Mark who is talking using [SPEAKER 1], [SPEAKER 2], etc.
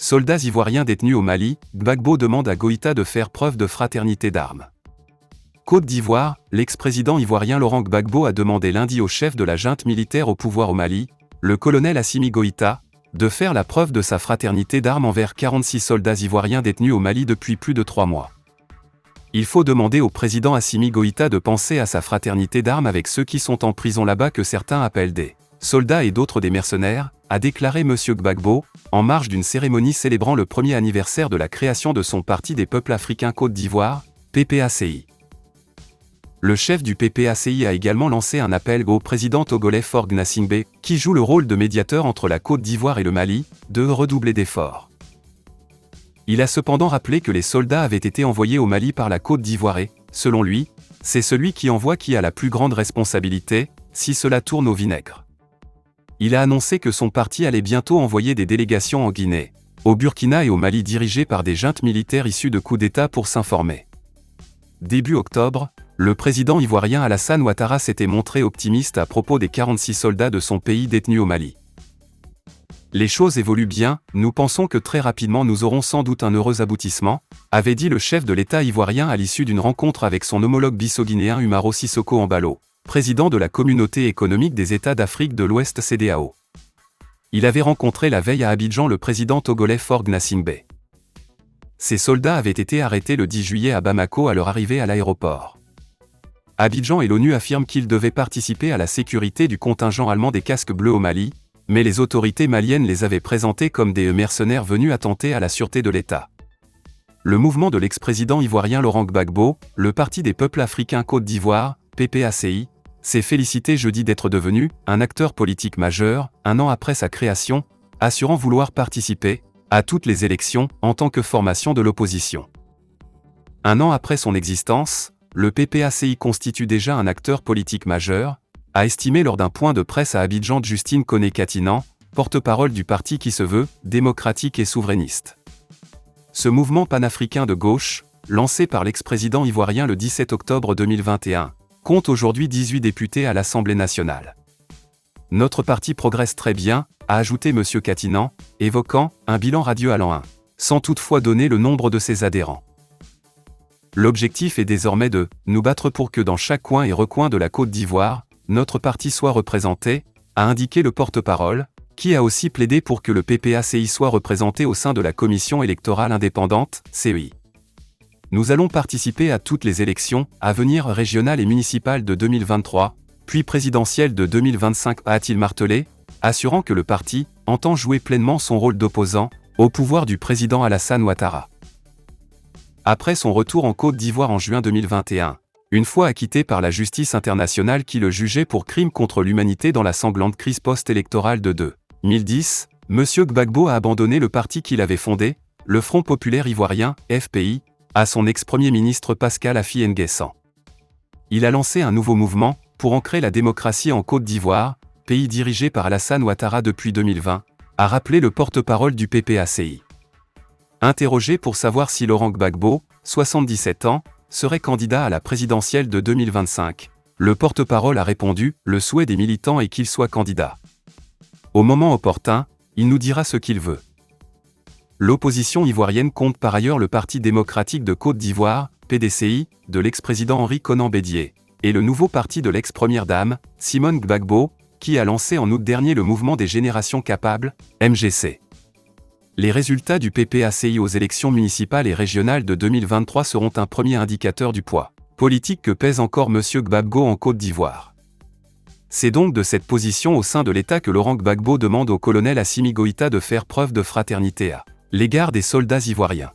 [SPEAKER 1] Soldats ivoiriens détenus au Mali, Gbagbo demande à Goïta de faire preuve de fraternité d'armes. Côte d'Ivoire, l'ex-président ivoirien Laurent Gbagbo a demandé lundi au chef de la junte militaire au pouvoir au Mali, le colonel Assimi Goïta, de faire la preuve de sa fraternité d'armes envers 46 soldats ivoiriens détenus au Mali depuis plus de 3 mois. Il faut demander au président Assimi Goïta de penser à sa fraternité d'armes avec ceux qui sont en prison là-bas que certains appellent des soldats et d'autres des mercenaires, a déclaré M. Gbagbo, en marge d'une cérémonie célébrant le premier anniversaire de la création de son Parti des peuples africains Côte d'Ivoire, PPACI. Le chef du PPACI a également lancé un appel au président togolais Faure Gnassingbé, qui joue le rôle de médiateur entre la Côte d'Ivoire et le Mali, de redoubler d'efforts. Il a cependant rappelé que les soldats avaient été envoyés au Mali par la Côte d'Ivoire et, selon lui, c'est celui qui envoie qui a la plus grande responsabilité, si cela tourne au vinaigre. Il a annoncé que son parti allait bientôt envoyer des délégations en Guinée, au Burkina et au Mali dirigées par des juntes militaires issues de coups d'État pour s'informer. Début octobre, le président ivoirien Alassane Ouattara s'était montré optimiste à propos des 46 soldats de son pays détenus au Mali. Les choses évoluent bien, nous pensons que très rapidement nous aurons sans doute un heureux aboutissement, avait dit le chef de l'État ivoirien à l'issue d'une rencontre avec son homologue bissau-guinéen Umaro Sissoko Embalo, président de la Communauté économique des États d'Afrique de l'Ouest CEDEAO. Il avait rencontré la veille à Abidjan le président togolais Faure Gnassingbé. Ces soldats avaient été arrêtés le 10 juillet à Bamako à leur arrivée à l'aéroport. Abidjan et l'ONU affirment qu'ils devaient participer à la sécurité du contingent allemand des casques bleus au Mali, mais les autorités maliennes les avaient présentés comme des mercenaires venus attenter à la sûreté de l'État. Le mouvement de l'ex-président ivoirien Laurent Gbagbo, le Parti des peuples africains Côte d'Ivoire, PPACI, s'est félicité jeudi d'être devenu un acteur politique majeur, un an après sa création, assurant vouloir participer à toutes les élections en tant que formation de l'opposition. Un an après son existence, le PPACI constitue déjà un acteur politique majeur, a estimé lors d'un point de presse à Abidjan Justine Koné-Katinan, porte-parole du parti qui se veut démocratique et souverainiste. Ce mouvement panafricain de gauche, lancé par l'ex-président ivoirien le 17 octobre 2021, compte aujourd'hui 18 députés à l'Assemblée nationale. Notre parti progresse très bien, a ajouté M. Katinan, évoquant un bilan radieux à l'an 1, sans toutefois donner le nombre de ses adhérents. L'objectif est désormais de nous battre pour que dans chaque coin et recoin de la Côte d'Ivoire, notre parti soit représenté, a indiqué le porte-parole, qui a aussi plaidé pour que le PPACI soit représenté au sein de la Commission électorale indépendante, CEI. Nous allons participer à toutes les élections, à venir régionales et municipales de 2023, puis présidentielles de 2025, a-t-il martelé, assurant que le parti entend jouer pleinement son rôle d'opposant au pouvoir du président Alassane Ouattara. Après son retour en Côte d'Ivoire en juin 2021, une fois acquitté par la justice internationale qui le jugeait pour crimes contre l'humanité dans la sanglante crise post-électorale de 2010, M. Gbagbo a abandonné le parti qu'il avait fondé, le Front populaire ivoirien, FPI, à son ex-premier ministre Pascal Affi N'Guessan. Il a lancé un nouveau mouvement pour ancrer la démocratie en Côte d'Ivoire, pays dirigé par Alassane Ouattara depuis 2020, a rappelé le porte-parole du PPACI. Interrogé pour savoir si Laurent Gbagbo, 77 ans, serait candidat à la présidentielle de 2025, le porte-parole a répondu « Le souhait des militants est qu'il soit candidat. Au moment opportun, il nous dira ce qu'il veut ». L'opposition ivoirienne compte par ailleurs le Parti démocratique de Côte d'Ivoire, PDCI, de l'ex-président Henri Konan Bédié, et le nouveau parti de l'ex-première dame, Simone Gbagbo, qui a lancé en août dernier le mouvement des générations capables, MGC. Les résultats du PPACI aux élections municipales et régionales de 2023 seront un premier indicateur du poids politique que pèse encore M. Gbagbo en Côte d'Ivoire. C'est donc de cette position au sein de l'État que Laurent Gbagbo demande au colonel Assimi Goïta de faire preuve de fraternité à l'égard des soldats ivoiriens.